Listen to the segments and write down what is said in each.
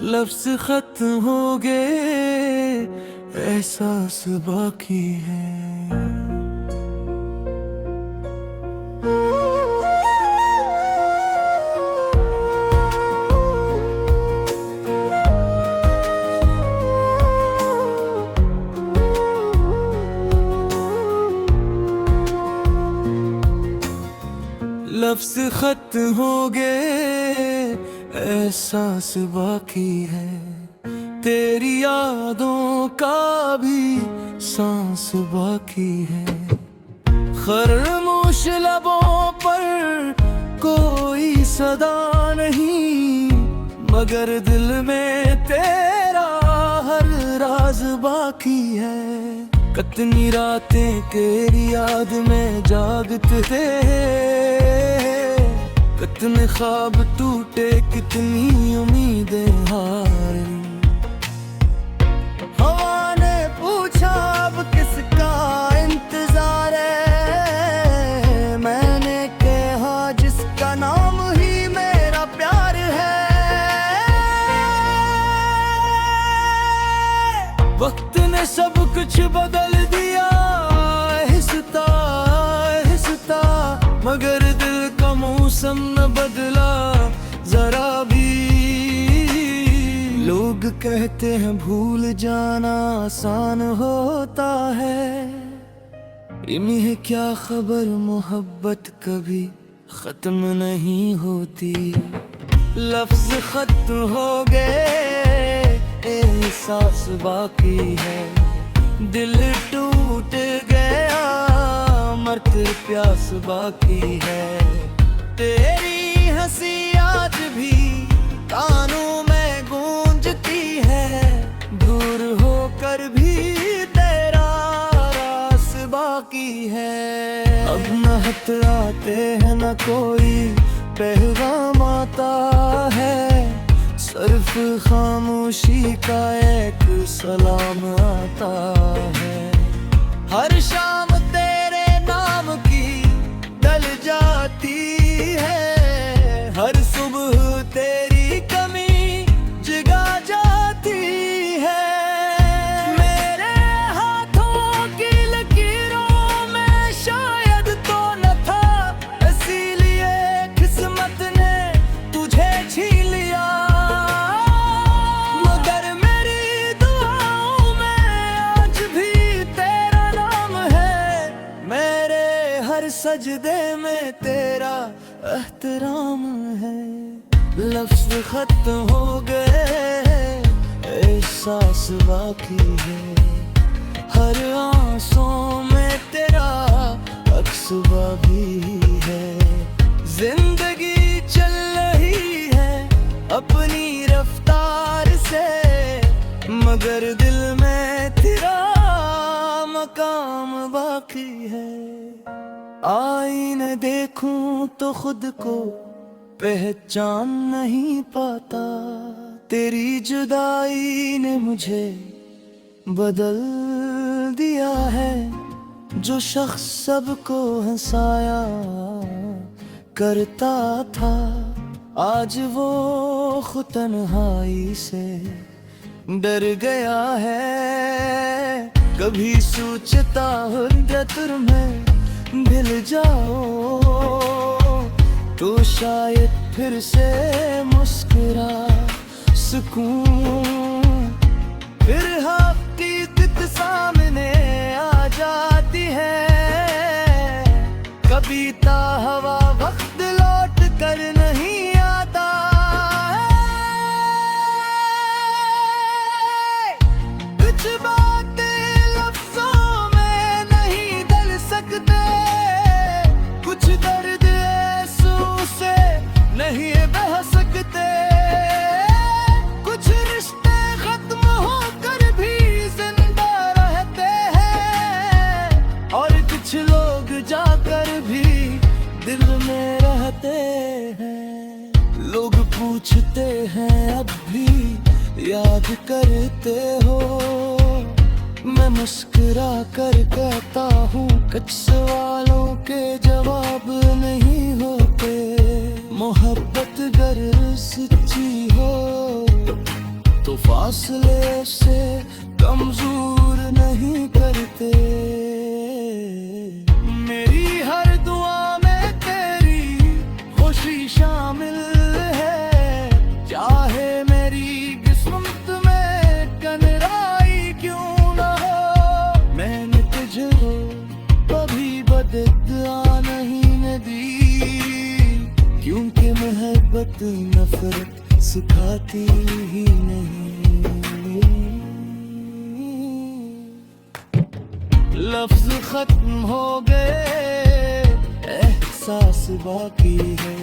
लफ्ज खत्म हो गए, एहसास बाकी है। लफ्ज खत्म हो गए, एहसास बाकी है। तेरी यादों का भी सांस बाकी है। खरमोश लबों पर कोई सदा नहीं, मगर दिल में तेरा हर राज बाकी है। कितनी रातें तेरी याद में जागते थे, कितने ख्वाब टूटे, कितनी उम्मीदें हारी। हवा ने पूछा अब किसका इंतजार है, मैंने कहा जिसका नाम ही मेरा प्यार है। वक्त ने सब कुछ बदल दिया, आहिस्ता आहिस्ता, मगर दिल का मौसम न बदला जरा भी। लोग कहते हैं भूल जाना आसान होता है, इन्हें क्या खबर मोहब्बत कभी खत्म नहीं होती। लफ्ज खत्म हो गए, एहसास बाकी है। दिल टूट गया, मरते प्यास बाकी है। तेरी हंसी आज भी कानों में गूंजती है, दूर होकर भी तेरा रास बाकी है। अब न हथ आते हैं न कोई पैगाम आता है, सिर्फ खामोशी का एक सलाम आता है। हर शाम तेरे नाम की डल जाती है, हर सुबह तेरी कमी जगा जाती है। मेरे हाथों की लकीरों में शायद तो न था, इसीलिए किस्मत ने तुझे छीन लिया। मगर मेरी दुआओं में आज भी तेरा नाम है, मेरे हर सजदे में तेरा एहतराम है। लफ्ज खत्म हो गए, एहसास बाकी है। हर आंसू में तेरा अक्स भी है। जिंदगी चल रही है अपनी रफ्तार से, मगर दिल में तेरा मकाम बाकी है। आईने देखूं तो खुद को पहचान नहीं पाता, तेरी जुदाई ने मुझे बदल दिया है। जो शख्स सबको हंसाया करता था, आज वो खुद तन्हाई से डर गया है। कभी सोचता हूँ तुम्हें मिल जाओ तो शायद फिर से मुस्कुरा सकूं। फिर हकीकत सामने आ जाती है, कभी हवा वक्त लौट कर नहीं आता है। कुछ बातें लफ्जों में नहीं ढल सकते, कुछ दर्द आंसू से नहीं बह सकते। कुछ रिश्ते खत्म होकर भी जिंदा रहते हैं, और कुछ लोग जाकर भी दिल में रहते हैं। लोग पूछते हैं अब भी याद करते हो, मैं मुस्कुरा कर कहता हूँ कुछ सवालों के जवाब नहीं होते। मोहब्बत गर सच्ची हो तो फासले से कमजोर नहीं करते। मेरी हर दुआ में तेरी खुशी शामिल है, चाहे मेरी किस्मत में कनराई क्यों ना हो। मैंने तुझे कभी बददुआ नहीं न दी, क्योंकि मोहब्बत नफरत सिखाती ही नहीं। लफ्ज खत्म हो गए, एहसास बाकी है।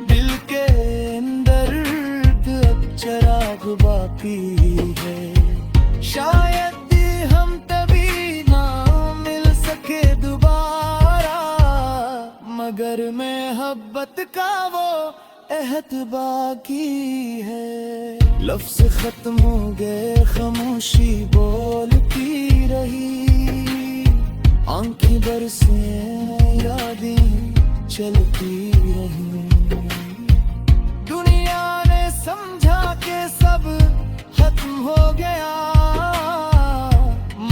दिल के अंदर अब चिराग बाकी है। शायद हम तभी ना मिल सके दोबारा, मगर मोहब्बत का वो अहद बाकी है। लफ्ज खत्म हो गए, खामोशी बोलती रही। आंखें बरसे, यादें चलती रही। दुनिया ने समझा के सब खत्म हो गया,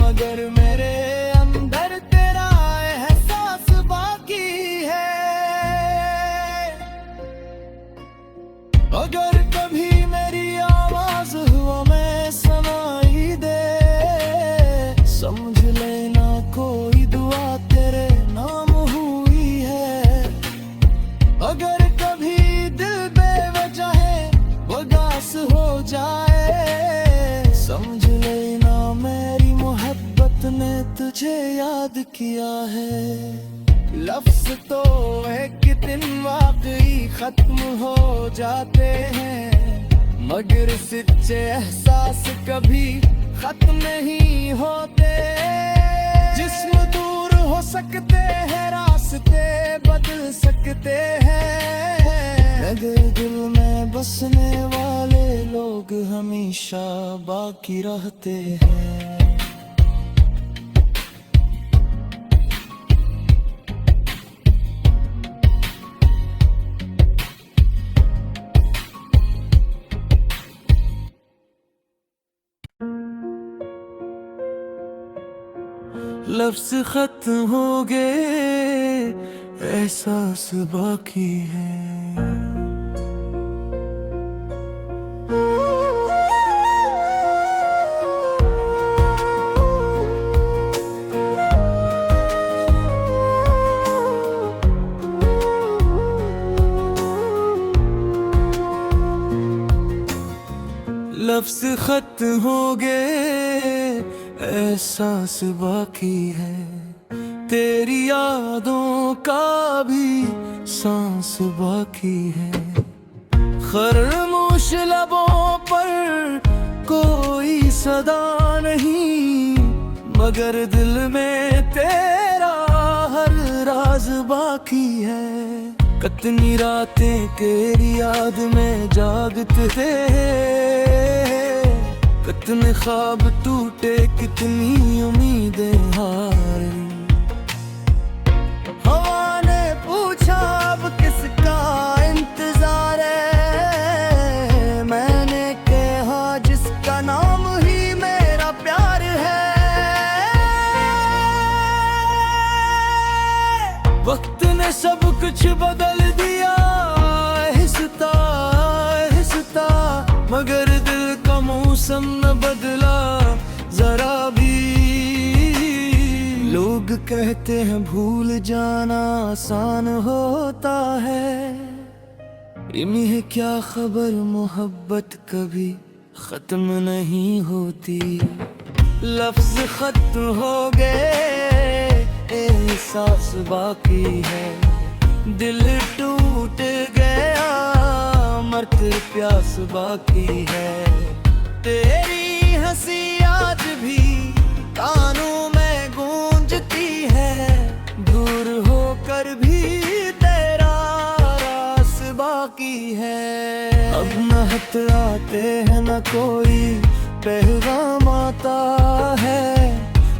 मगर मेरे अंदर तेरा एहसास बाकी है। अगर कभी मेरी आवाज हुआ में सुनाई दे, समझ लेना कोई दुआ तेरे नाम हुई है। अगर कभी दिल बेवजह उदास हो जाए, समझ लेना मेरी मोहब्बत ने तुझे याद किया है। लफ्ज तो एक दिन वाकई खत्म हो जाते हैं, मगर सच्चे एहसास कभी खत्म नहीं होते। जिस्म दूर हो सकते हैं, रास्ते बदल सकते हैं, मगर दिल में बसने वाले लोग हमेशा बाकी रहते हैं। लफ्ज खत्म हो गए, एहसास बाकी है। लफ्ज खत्म हो गए, एहसास बाकी है। तेरी यादों का भी सांस बाकी है। खरमोश लबों पर कोई सदा नहीं, मगर दिल में तेरा हर राज बाकी है। कितनी रातें तेरी याद में जागते थे, कितने ख्वाब टूटे, कितनी उम्मीदें हारी। हवा ने पूछा अब किसका इंतजार है, मैंने कहा जिसका नाम ही मेरा प्यार है। वक्त ने सब कुछ बदल दिया, आहिस्ता आहिस्ता, मगर दिल का मौसम न बदला जरा भी। लोग कहते हैं भूल जाना आसान होता है, इन्हें क्या खबर मोहब्बत कभी खत्म नहीं होती। लफ्ज खत्म हो गए, एहसास बाकी है। दिल टूट गया, मरते प्यास बाकी है। तेरी हंसी आज भी कानों में गूंजती है, दूर होकर भी तेरा रास बाकी है। अब न हथ आते हैं न कोई पैगाम आता है,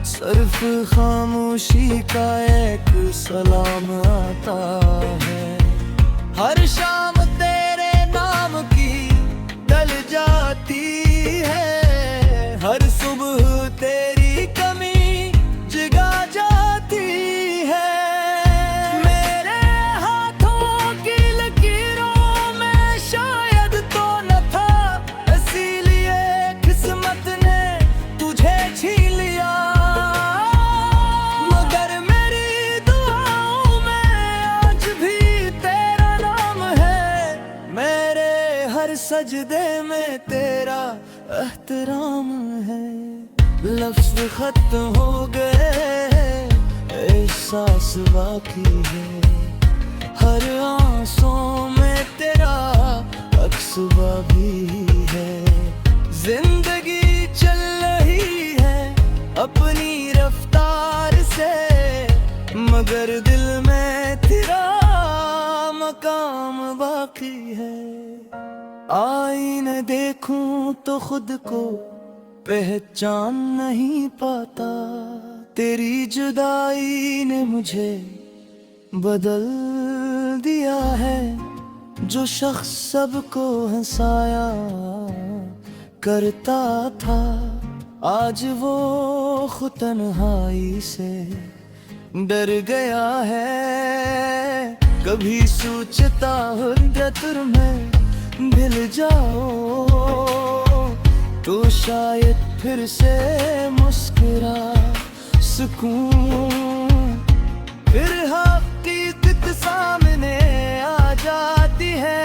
सिर्फ खामोशी का एक सलाम आता है। हर शाम तेरे नाम की डल जाती सजदे में तेरा एहतराम है। लफ्ज खत्म हो गए, एहसास बाकी है। हर आंसू में तेरा अक्स भी है। जिंदगी चल रही है अपनी रफ्तार से, मगर दिल में तेरा मकाम बाकी है। आईने देखूं तो खुद को पहचान नहीं पाता। तेरी जुदाई ने मुझे बदल दिया है। जो शख्स सबको हंसाया करता था, आज वो खुद तन्हाई से डर गया है। कभी सोचता हूँ तुम्हें मिल जाओ तो शायद फिर से मुस्कुरा सकूं। फिर हकीकत सामने आ जाती है।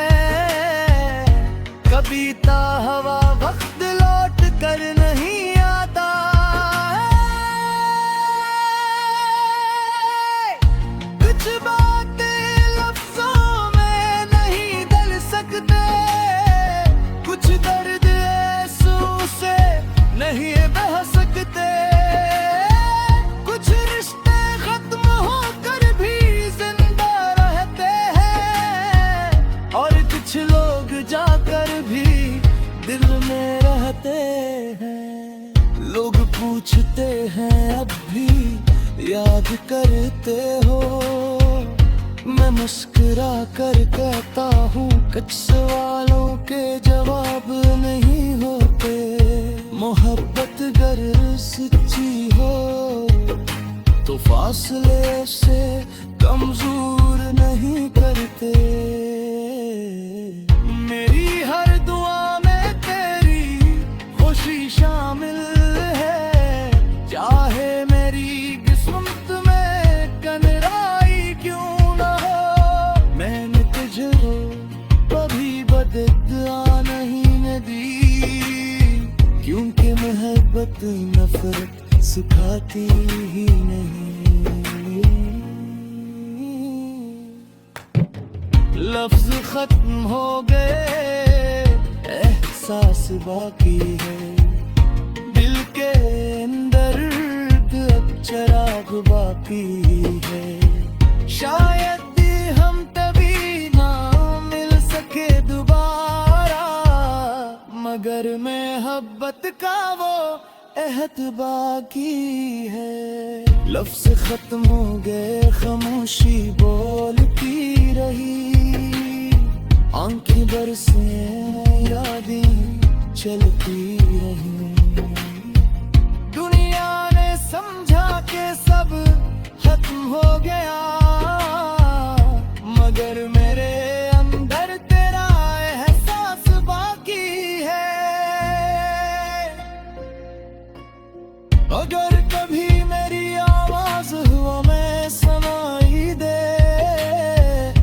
कविता हवा वक्त लौट कर नहीं आता है। कुछ बातें लफ्जों में नहीं ढल सकते, कुछ दर्द आंसू से नहीं बह सकते। कुछ रिश्ते खत्म होकर भी जिंदा रहते हैं, और कुछ लोग जाकर भी दिल में रहते हैं। लोग पूछते हैं अब भी याद करते हो, मैं मुस्कुरा कर कहता हूँ कुछ सवालों के जवाब नहीं होते। मोहब्बत अगर सच्ची हो तो फासले से कमजोर नहीं करते। मेरी हर दुआ में तेरी खुशी शामिल है, चाहे मेरी किस्मत में कनराई क्यों ना हो। मैंने तुझे कभी बददुआ नहीं दी, क्योंकि मोहब्बत नफरत सिखाती ही नहीं। लफ्ज खत्म हो गए, एहसास बाकी है। दिल के अंदर अब चिराग बाकी है। शायद हम तभी ना मिल सके दोबारा, मगर मोहब्बत का वो अहद बाकी है। लफ्ज खत्म हो गए, खामोशी बोलती रही। आंखें बरसे यादें चलती रही। दुनिया ने समझा के सब खत्म हो गया, मगर मेरे अंदर तेरा एहसास बाकी है। अगर कभी मेरी आवाज हवा में सुनाई दे,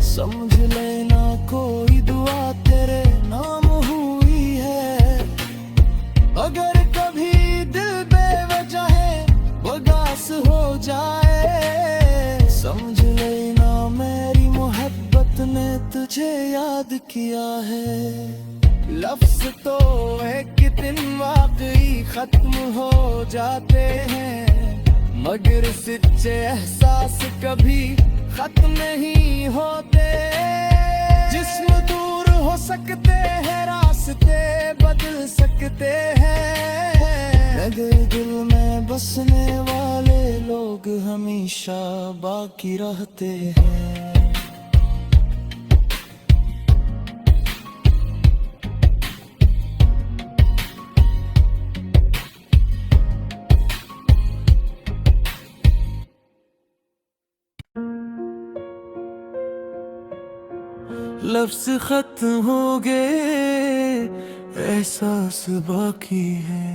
समझ लेना कोई दुआ तेरे नाम हुई है। अगर कभी दिल बेवजह उदास हो जाए, समझ लेना मेरी मोहब्बत ने तुझे याद किया है। लफ्ज तो एक दिन वाकई खत्म हो जाते हैं, मगर सच्चे एहसास कभी खत्म नहीं होते। जिस्म दूर हो सकते हैं, रास्ते बदल सकते हैं, मगर दिल में बसने वाले लोग हमेशा बाकी रहते हैं। लफ्ज खत्म हो गए, एहसास बाकी है।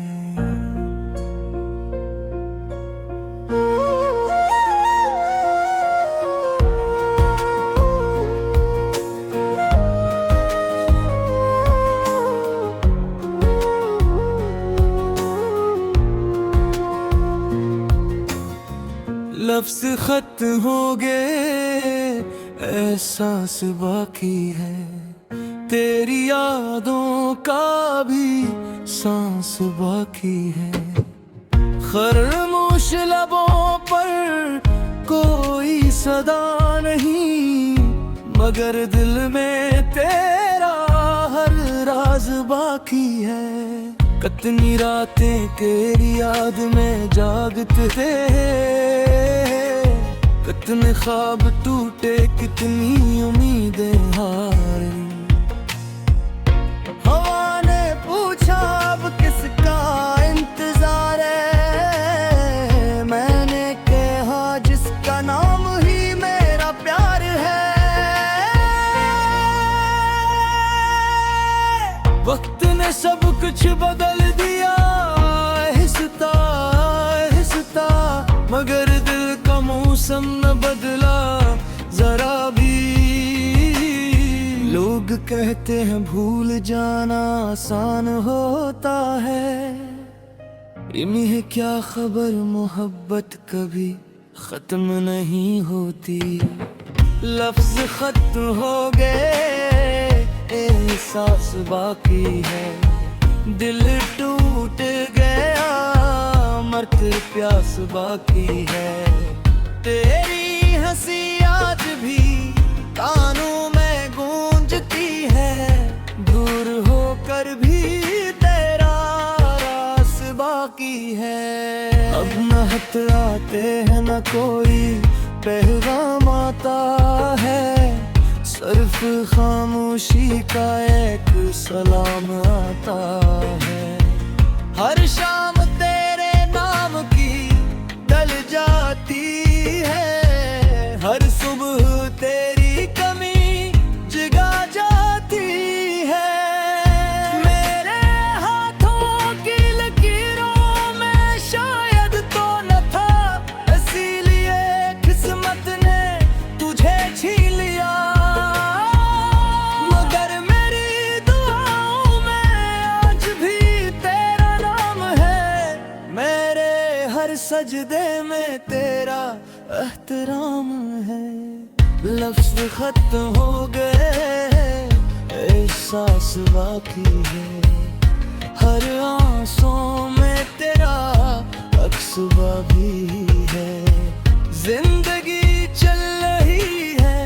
लफ्ज खत हो गए, एहसास बाकी है। तेरी यादों का भी सांस बाकी है। खरमोश लबों पर कोई सदा नहीं, मगर दिल में तेरा हर राज बाकी है। कितनी रातें तेरी याद में जागते थे, कितने ख्वाब टूटे, कितनी उम्मीदें हारी। हवा ने पूछा अब किसका इंतजार है, मैंने कहा जिसका नाम ही मेरा प्यार है। वक्त ने सब कुछ बदल दिया, आहिस्ता आहिस्ता, मगर दिल का मौसम न बदला जरा भी। लोग कहते हैं भूल जाना आसान होता है, इन्हें क्या खबर मोहब्बत कभी खत्म नहीं होती। लफ्ज खत हो गए, एहसास बाकी है। दिल टूट गया, मरते प्यास बाकी है। तेरी हंसी आज भी कानों में गूंजती है, दूर होकर भी तेरा रास बाकी है। अब न हथ आते हैं न कोई पैगाम आता है, सिर्फ खामोशी का एक सलाम आता है। हर शाम तेरे नाम की डल जाती है, हर सुबह तेरी कमी जगा जाती है। मेरे हाथों की लकीरों में शायद तो न था, इसीलिए किस्मत ने तुझे छीन लिया। मगर मेरी दुआओं में आज भी तेरा नाम है, मेरे हर सजदे में तेरा एहतराम है। लफ्ज खत हो गए, एहसास बाकी है। हर आंसू में तेरा अक्स भी है। जिंदगी चल रही है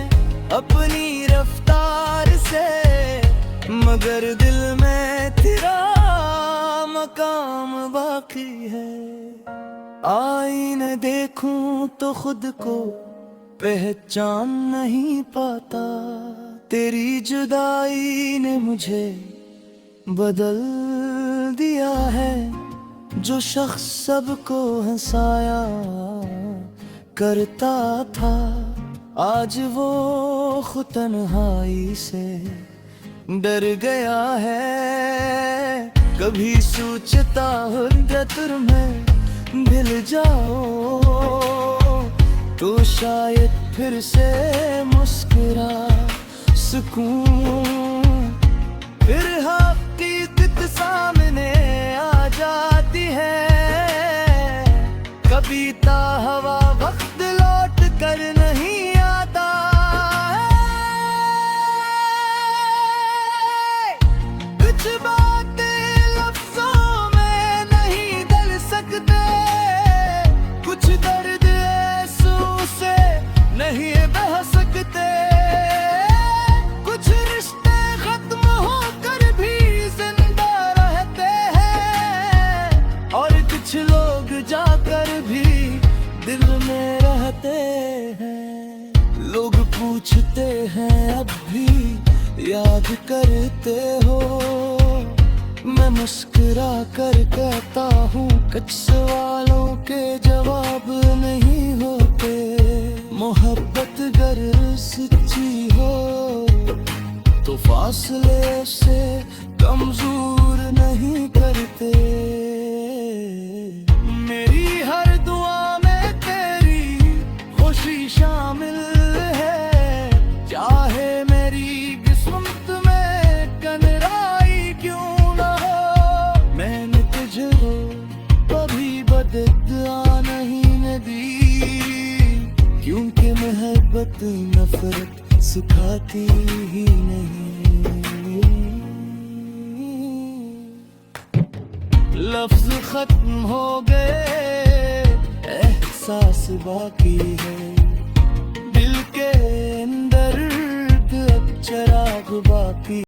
अपनी रफ्तार से, मगर दिल में तेरा मकाम बाकी है। आईने देखूं तो खुद को पहचान नहीं पाता, तेरी जुदाई ने मुझे बदल दिया है। जो शख्स सबको हंसाया करता था, आज वो खुद तन्हाई से डर गया है। कभी सोचता हूँ तुम्हें मिल जाओ तो शायद फिर से मुस्कुरा सकूं। फिर हकीकत सामने आ जाती है, कविता हवा वक्त लौट कर नहीं आता है। कुछ बातें लफ्जों में नहीं ढल सकते, कुछ दर्द आंसू से नहीं बह सकते, कुछ रिश्ते खत्म होकर भी जिंदा रहते हैं, और कुछ लोग जाकर भी दिल में रहते हैं। लोग पूछते हैं अब भी याद करते हो, मैं मुस्कुरा कर कहता हूँ कुछ सवालों के जवाब नहीं होते। मोहब्बत गर सच्ची हो तो फासले से कमजोर नहीं करते। मेरी हर दुआ में तेरी खुशी शामिल है, चाहे मेरी किस्मत में कनराई क्यों न हो। मैंने तुझे कभी बददुआ नहीं न दी, बात नफरत सुखाती ही नहीं। लफ्ज खत्म हो गए, एहसास बाकी है, दिल के अंदर अब चराग बाकी।